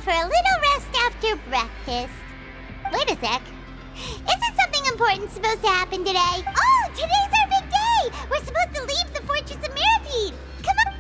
For a little rest after breakfast. Wait a sec. Isn't something important supposed to happen today? Oh, today's our big day! We're supposed to leave the Fortress of Mirapede! Come on!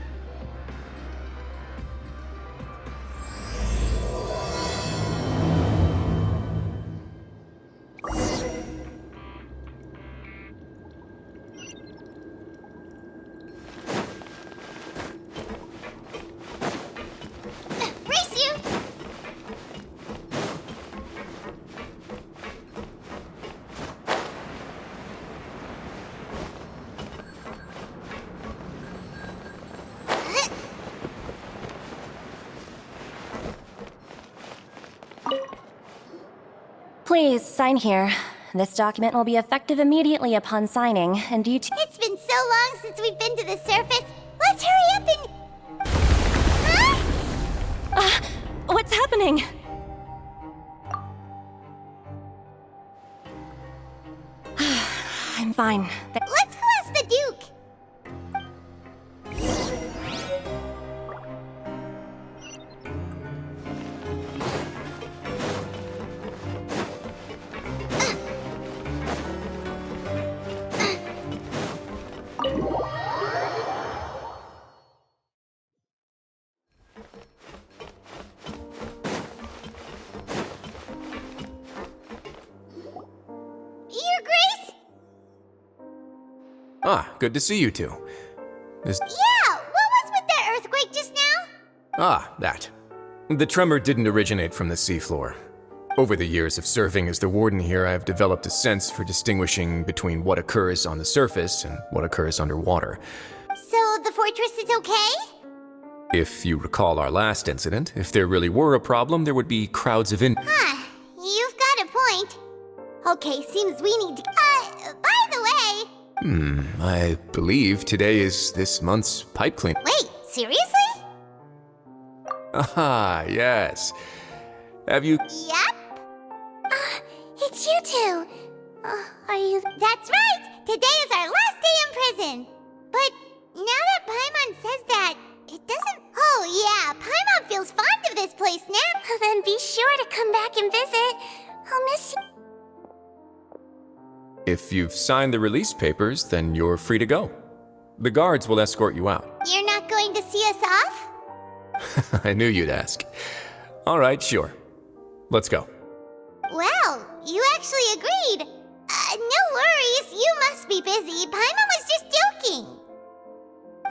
Please, sign here. This document will be effective immediately upon signing, and due to— It's been so long since we've been to the surface. Let's hurry up and... Huh? What's happening? I'm fine. Let's go ask the Duke. Your Grace? Ah, good to see you two. Yeah, what was with that earthquake just now? Ah, that. The tremor didn't originate from the seafloor. Over the years of serving as the warden here, I've developed a sense for distinguishing between what occurs on the surface and what occurs underwater. So the fortress is okay? If you recall our last incident, if there really were a problem, there would be crowds of Huh, you've got a point. Okay, seems we need to... by the way... I believe today is this month's pipe clean. Wait, seriously? Ah, yes. Have you... Yep. It's you two. Are you... That's right! Today is our last day in prison. But now that Paimon says that, it doesn't... Oh yeah, Paimon feels fond of this place now. Then be sure to come back and visit. I'll miss you. If you've signed the release papers, then you're free to go. The guards will escort you out. You're not going to see us off? I knew you'd ask. All right, sure. Let's go. Well, you actually agreed. No worries, you must be busy. Paimon was just joking.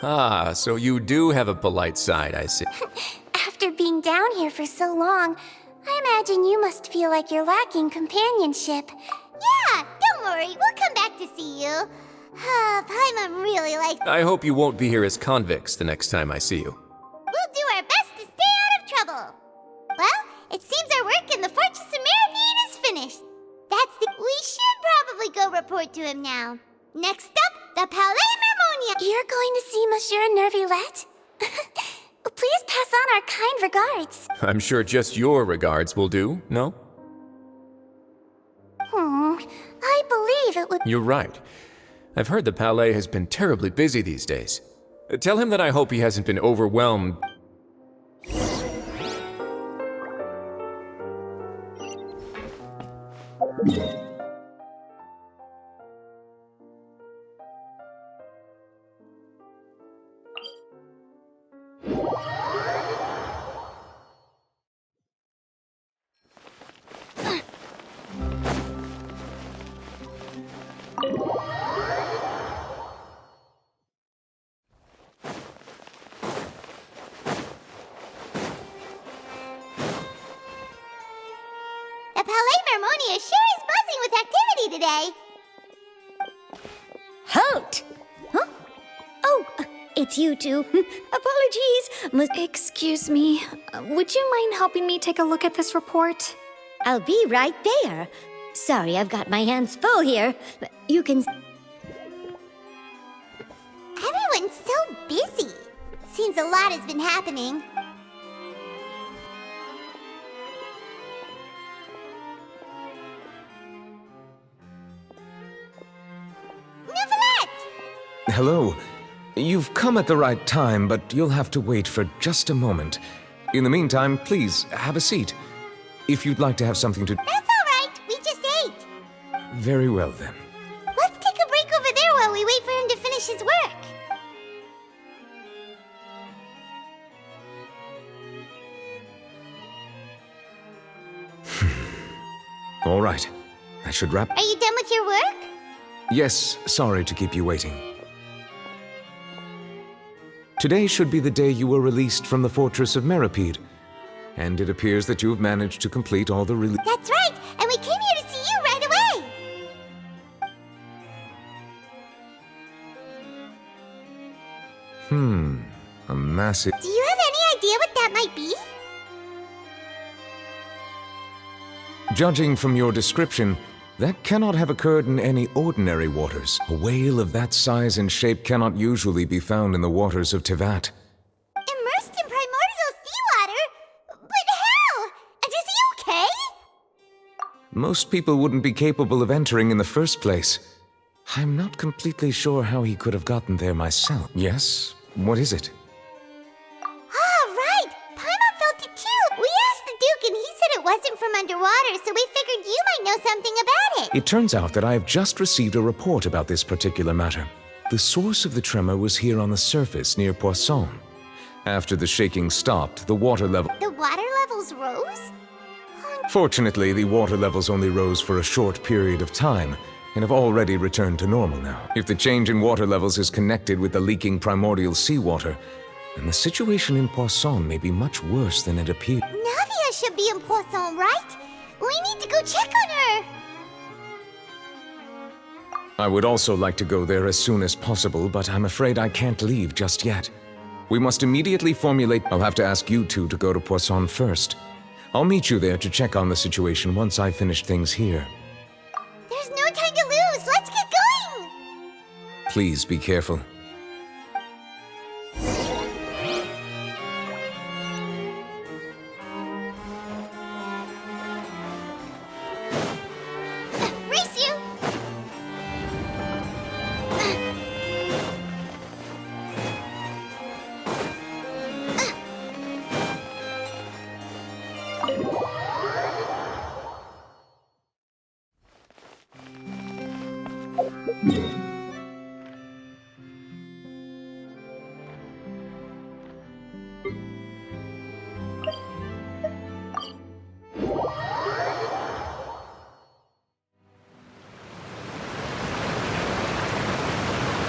Ah, so you do have a polite side, I see. After being down here for so long, I imagine you must feel like you're lacking companionship. Yeah, don't worry, we'll come back to see you. Paimon really likes... I hope you won't be here as convicts the next time I see you. We'll do our best to stay out of trouble. Well, it seems our work in the Fortress of Mirapede is finished. We should probably go report to him now. Next up, the Palais Mermonia. You're going to see Monsieur Nervillette? Please pass on our kind regards. I'm sure just your regards will do, no? I believe it would... You're right. I've heard the Palais has been terribly busy these days. Tell him that I hope he hasn't been overwhelmed. Palais Mermonia sure is buzzing with activity today. Halt! Huh? Oh, it's you two. Apologies. Excuse me. Would you mind helping me take a look at this report? I'll be right there. Sorry, I've got my hands full here. You can... Everyone's so busy. Seems a lot has been happening. Hello. You've come at the right time, but you'll have to wait for just a moment. In the meantime, please, have a seat. If you'd like to have something to... That's all right. We just ate. Very well, then. Let's take a break over there while we wait for him to finish his work. All right. That should wrap... Are you done with your work? Yes, sorry to keep you waiting. Today should be the day you were released from the fortress of Meripede. And it appears that you have managed to complete all the That's right, and we came here to see you right away. A massive... Do you have any idea what that might be? Judging from your description, that cannot have occurred in any ordinary waters. A whale of that size and shape cannot usually be found in the waters of Tivat. Immersed in primordial seawater? But how? And is he okay? Most people wouldn't be capable of entering in the first place. I'm not completely sure how he could have gotten there myself. Yes? What is it? Ah, right! Paimon felt it too! We asked the Duke and he said it wasn't from underwater, so we figured you might know something about it. It turns out that I have just received a report about this particular matter. The source of the tremor was here on the surface near Poisson. After the shaking stopped, the water level... The water levels rose? Fortunately, the water levels only rose for a short period of time, and have already returned to normal now. If the change in water levels is connected with the leaking primordial seawater, then the situation in Poisson may be much worse than it appears. Navia should be in Poisson, right? We need to go check on her! I would also like to go there as soon as possible, but I'm afraid I can't leave just yet. We must immediately formulate... I'll have to ask you two to go to Poisson first. I'll meet you there to check on the situation once I finish things here. There's no time to lose! Let's get going! Please be careful. Race you!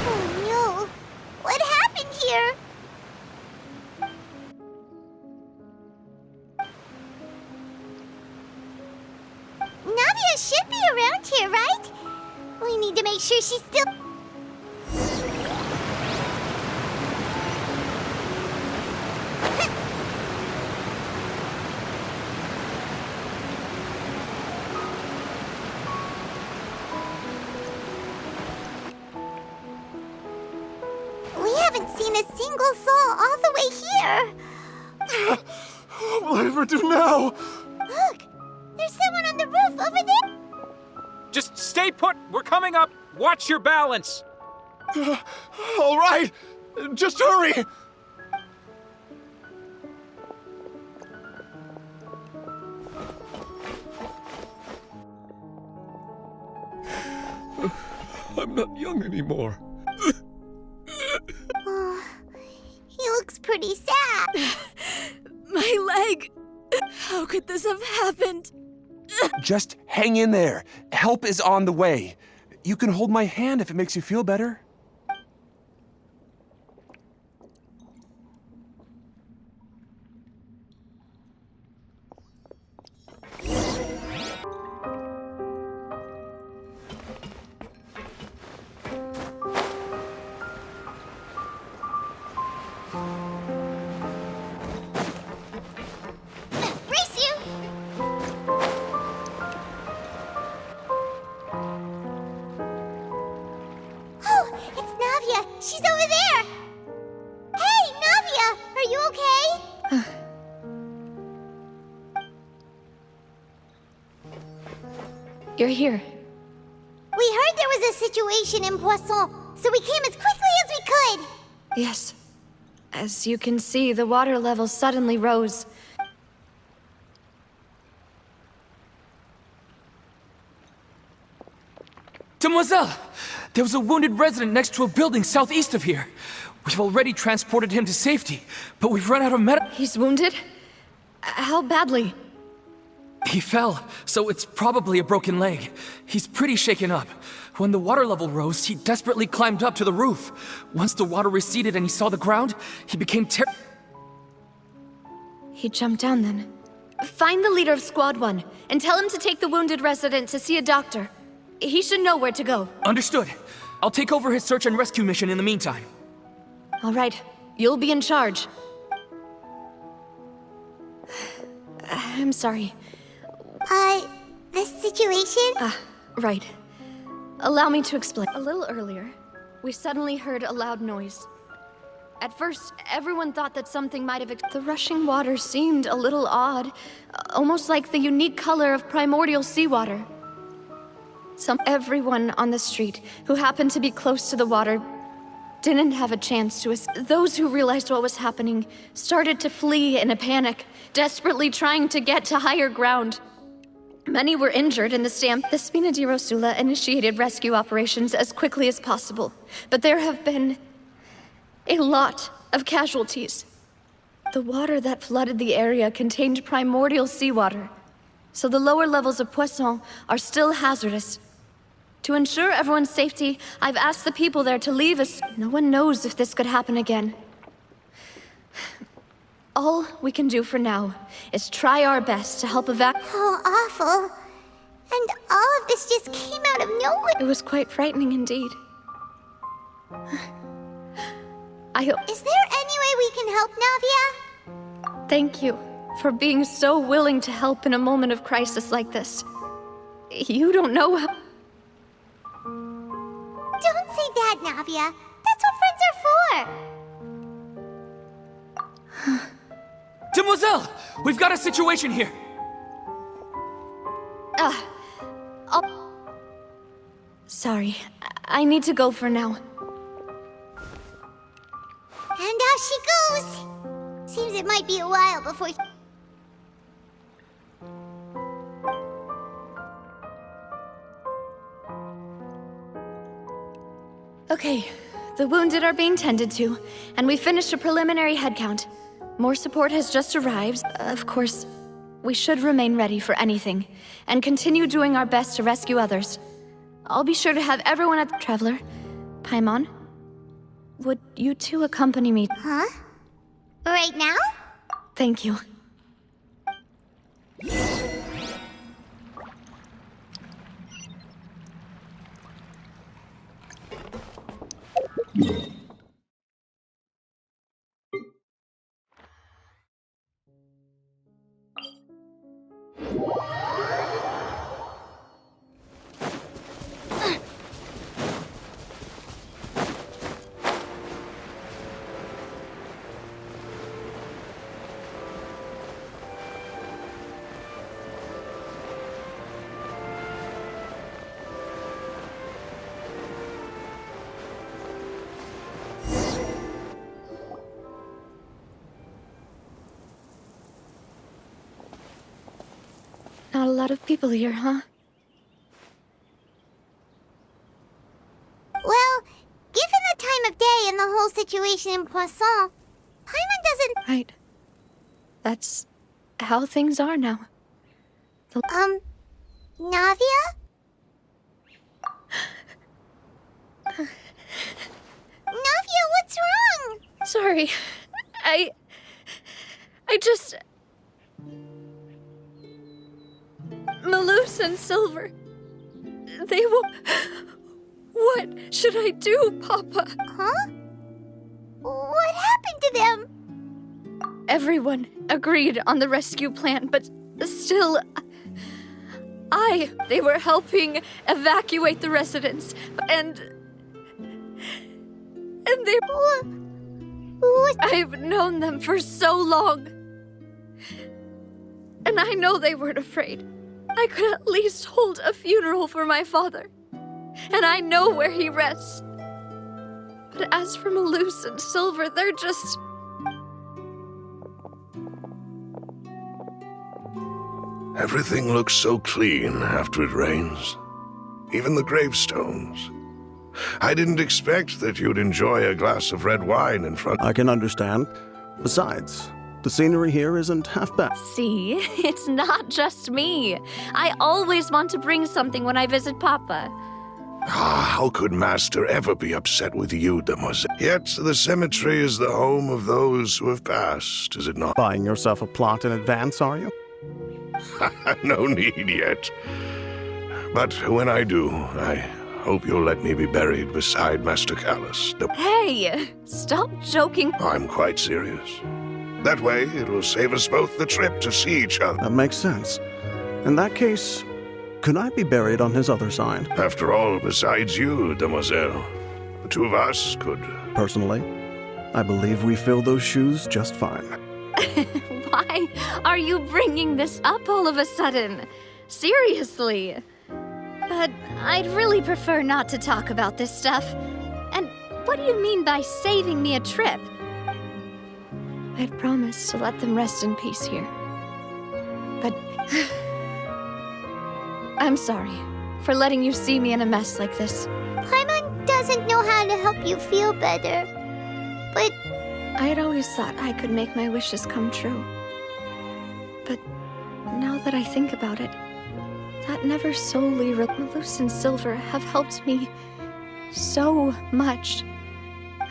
Oh no! What happened here? Navia should be around here, right? We need to make sure she's still... We haven't seen a single soul all the way here. What will I ever do now? Look! There's someone on the roof over there! Just stay put. We're coming up. Watch your balance. All right, just hurry. I'm not young anymore. Oh, he looks pretty sad. My leg! How could this have happened? Just hang in there. Help is on the way. You can hold my hand if it makes you feel better. Race you! Oh, it's Navia. She's over there. Hey, Navia, are you okay? You're here. We heard there was a situation in Poisson, so we came as quickly as we could. Yes. As you can see, the water level suddenly rose. Demoiselle! There was a wounded resident next to a building southeast of here. We've already transported him to safety, but we've run out of He's wounded? How badly? He fell, so it's probably a broken leg. He's pretty shaken up. When the water level rose, he desperately climbed up to the roof. Once the water receded and he saw the ground, he became He jumped down then. Find the leader of Squad 1, and tell him to take the wounded resident to see a doctor. He should know where to go. Understood. I'll take over his search and rescue mission in the meantime. All right, you'll be in charge. I'm sorry. This situation? Right. Allow me to explain. A little earlier, we suddenly heard a loud noise. At first, everyone thought that something might have... The rushing water seemed a little odd, almost like the unique color of primordial seawater. Everyone on the street who happened to be close to the water didn't have a chance to escape. Those who realized what was happening started to flee in a panic, desperately trying to get to higher ground. Many were injured in the stamp. The Spina di Rosula initiated rescue operations as quickly as possible, but there have been a lot of casualties. The water that flooded the area contained primordial seawater, so the lower levels of Poisson are still hazardous. To ensure everyone's safety, I've asked the people there to leave us. No one knows if this could happen again. All we can do for now is try our best to help evacuate. How awful. And all of this just came out of nowhere. It was quite frightening indeed. I hope... Is there any way we can help, Navia? Thank you for being so willing to help in a moment of crisis like this. You don't know how... Don't say that, Navia. That's what friends are for. Demoiselle! We've got a situation here! Sorry, I need to go for now. And off she goes. Seems it might be a while before... Okay, the wounded are being tended to, and we finished a preliminary head count. More support has just arrived. Of course, we should remain ready for anything, and continue doing our best to rescue others. I'll be sure to have everyone at the... Traveler, Paimon, would you two accompany me? Huh? Right now? Thank you. Not a lot of people here, huh? Well, given the time of day and the whole situation in Poisson, Paimon doesn't... Right. That's how things are now. Navia? Navia, what's wrong? Sorry. I just... Malus and Silver. They will... What should I do, Papa? Huh? What happened to them. Everyone agreed on the rescue plan, but still, they were helping evacuate the residents, and they... What? I've known them for so long, and I know they weren't afraid. I could at least hold a funeral for my father, and I know where he rests. But as for Maloose and Silver, they're just... Everything looks so clean after it rains. Even the gravestones. I didn't expect that you'd enjoy a glass of red wine in front. I can understand. Besides, the scenery here isn't half bad. See, it's not just me. I always want to bring something when I visit Papa. How could Master ever be upset with you, Demoiselle? Yet the cemetery is the home of those who have passed, is it not? Buying yourself a plot in advance, are you? No need yet. But when I do, I hope you'll let me be buried beside Master Callus. Hey, stop joking. I'm quite serious. That way, it will save us both the trip to see each other. That makes sense. In that case, could I be buried on his other side? After all, besides you, Demoiselle, the two of us could... Personally, I believe we fill those shoes just fine. Why are you bringing this up all of a sudden? Seriously. But I'd really prefer not to talk about this stuff. And what do you mean by saving me a trip? I'd promised to let them rest in peace here. But... I'm sorry for letting you see me in a mess like this. Paimon doesn't know how to help you feel better. But I had always thought I could make my wishes come true. But now that I think about it, that never solely Maloose and Silver have helped me so much.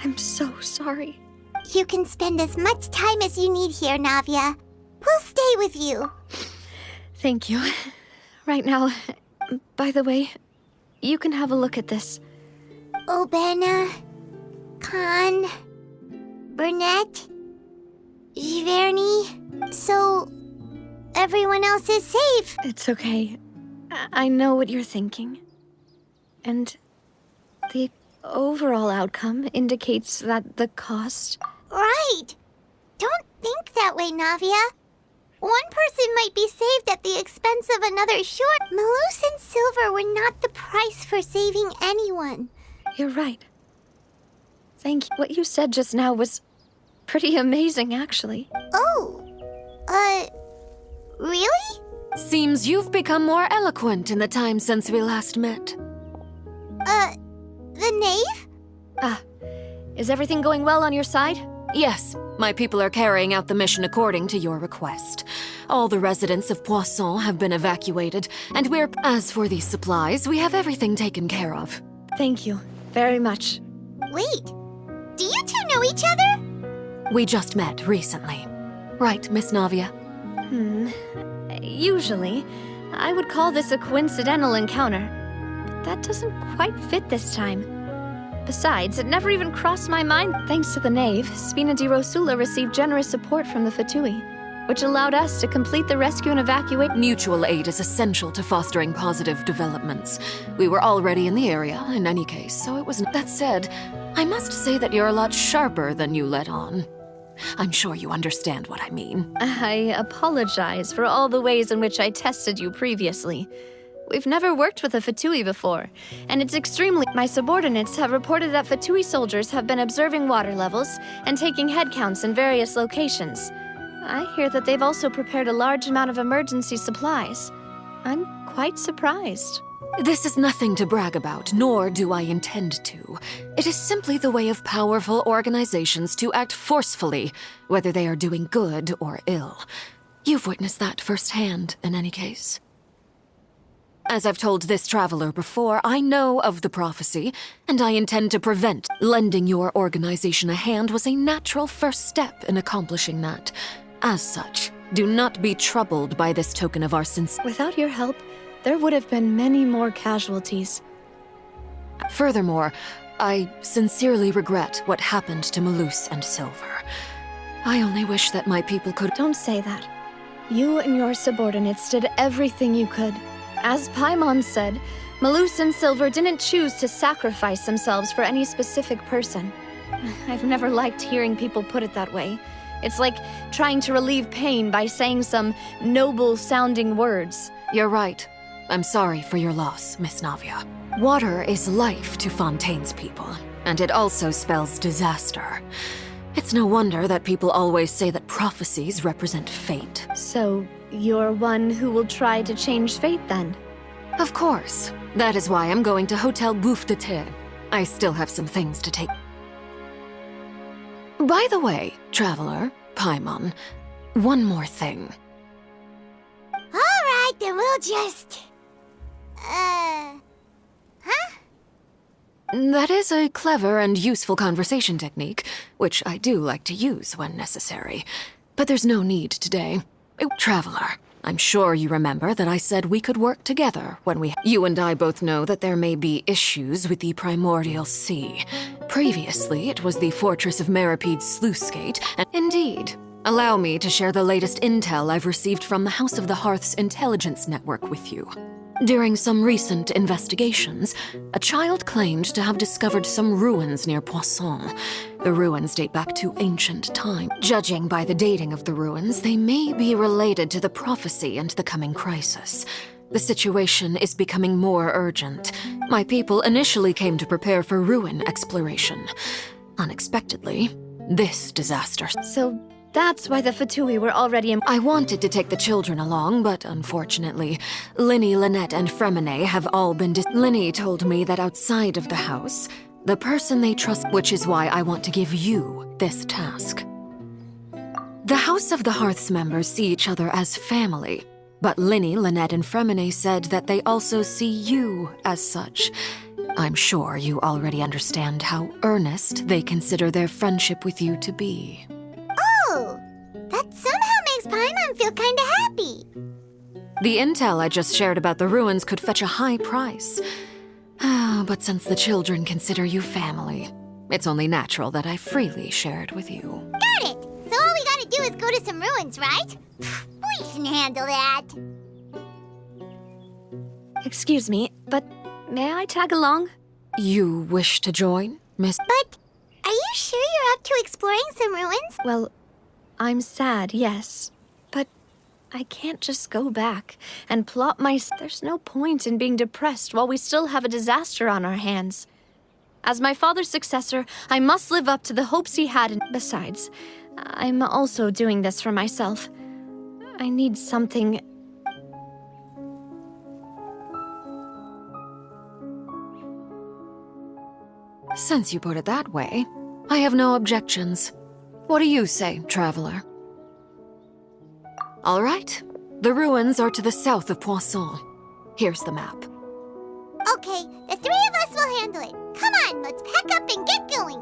I'm so sorry. you can spend as much time as you need here, Navia. We'll stay with you. Thank you. Right now, by the way, you can have a look at this. Obena, Khan, Burnett, Giverny. So, everyone else is safe. It's okay. I know what you're thinking. And the overall outcome indicates that the cost... Right. Don't think that way, Navia. One person might be saved at the expense of another. Sure, Maloose and Silver were not the price for saving anyone. You're right. Thank you. What you said just now was pretty amazing, actually. Oh, really? Seems you've become more eloquent in the time since we last met. The knave? Is everything going well on your side? Yes, my people are carrying out the mission according to your request. All the residents of Poisson have been evacuated, and we're... As for these supplies, we have everything taken care of. Thank you very much. Wait, do you two know each other? We just met recently. Right, Miss Navia? Usually, I would call this a coincidental encounter. But that doesn't quite fit this time. Besides, it never even crossed my mind. Thanks to the knave, Spina di Rosula received generous support from the Fatui, which allowed us to complete the rescue and evacuate. Mutual aid is essential to fostering positive developments. We were already in the area, in any case, so it wasn't... That said, I must say that you're a lot sharper than you let on. I'm sure you understand what I mean. I apologize for all the ways in which I tested you previously. We've never worked with a Fatui before, and it's extremely... My subordinates have reported that Fatui soldiers have been observing water levels and taking head counts in various locations. I hear that they've also prepared a large amount of emergency supplies. I'm quite surprised. This is nothing to brag about, nor do I intend to. It is simply the way of powerful organizations to act forcefully, whether they are doing good or ill. You've witnessed that firsthand, in any case. As I've told this traveler before, I know of the prophecy, and I intend to prevent. Lending your organization a hand was a natural first step in accomplishing that. As such, do not be troubled by this token of our sincerity. Without your help, there would have been many more casualties. Furthermore, I sincerely regret what happened to Maloose and Silver. I only wish that my people could. Don't say that. You and your subordinates did everything you could. As Paimon said, Malus and Silver didn't choose to sacrifice themselves for any specific person. I've never liked hearing people put it that way. It's like trying to relieve pain by saying some noble-sounding words. You're right. I'm sorry for your loss, Miss Navia. Water is life to Fontaine's people, and it also spells disaster. It's no wonder that people always say that prophecies represent fate. So, you're one who will try to change fate, then? Of course. That is why I'm going to Hotel Bouffe de Thé. I still have some things to take. By the way, Traveler, Paimon, one more thing. Alright, then we'll just... That is a clever and useful conversation technique, which I do like to use when necessary. But there's no need today. Traveler, I'm sure you remember that I said we could work together when we... You and I both know that there may be issues with the Primordial Sea. Previously, it was the Fortress of Maripede's sluice gate, and... Indeed. Allow me to share the latest intel I've received from the House of the Hearth's intelligence network with you. During some recent investigations, a child claimed to have discovered some ruins near Poisson. The ruins date back to ancient time. Judging by the dating of the ruins, they may be related to the prophecy and the coming crisis. The situation is becoming more urgent. My people initially came to prepare for ruin exploration. Unexpectedly, this disaster. So that's why the Fatui were already in... I wanted to take the children along, but unfortunately, Linny, Lynette, and Fremine have all been Linny told me that outside of the house, the person they trust, which is why I want to give you this task. The House of the Hearth's members see each other as family, but Linny, Lynette, and Fremine said that they also see you as such. I'm sure you already understand how earnest they consider their friendship with you to be. Oh, that somehow makes Paimon feel kinda happy. The intel I just shared about the ruins could fetch a high price. But since the children consider you family, it's only natural that I freely share it with you. Got it! So all we gotta do is go to some ruins, right? We can handle that. Excuse me, but may I tag along? You wish to join, Miss? But are you sure you're up to exploring some ruins? Well, I'm sad, yes. But I can't just go back and plot my... There's no point in being depressed while we still have a disaster on our hands. As my father's successor, I must live up to the hopes he had. Besides, I'm also doing this for myself. I need something... Since you put it that way, I have no objections. What do you say, Traveler? All right. The ruins are to the south of Poisson. Here's the map. Okay, the three of us will handle it. Come on, let's pack up and get going.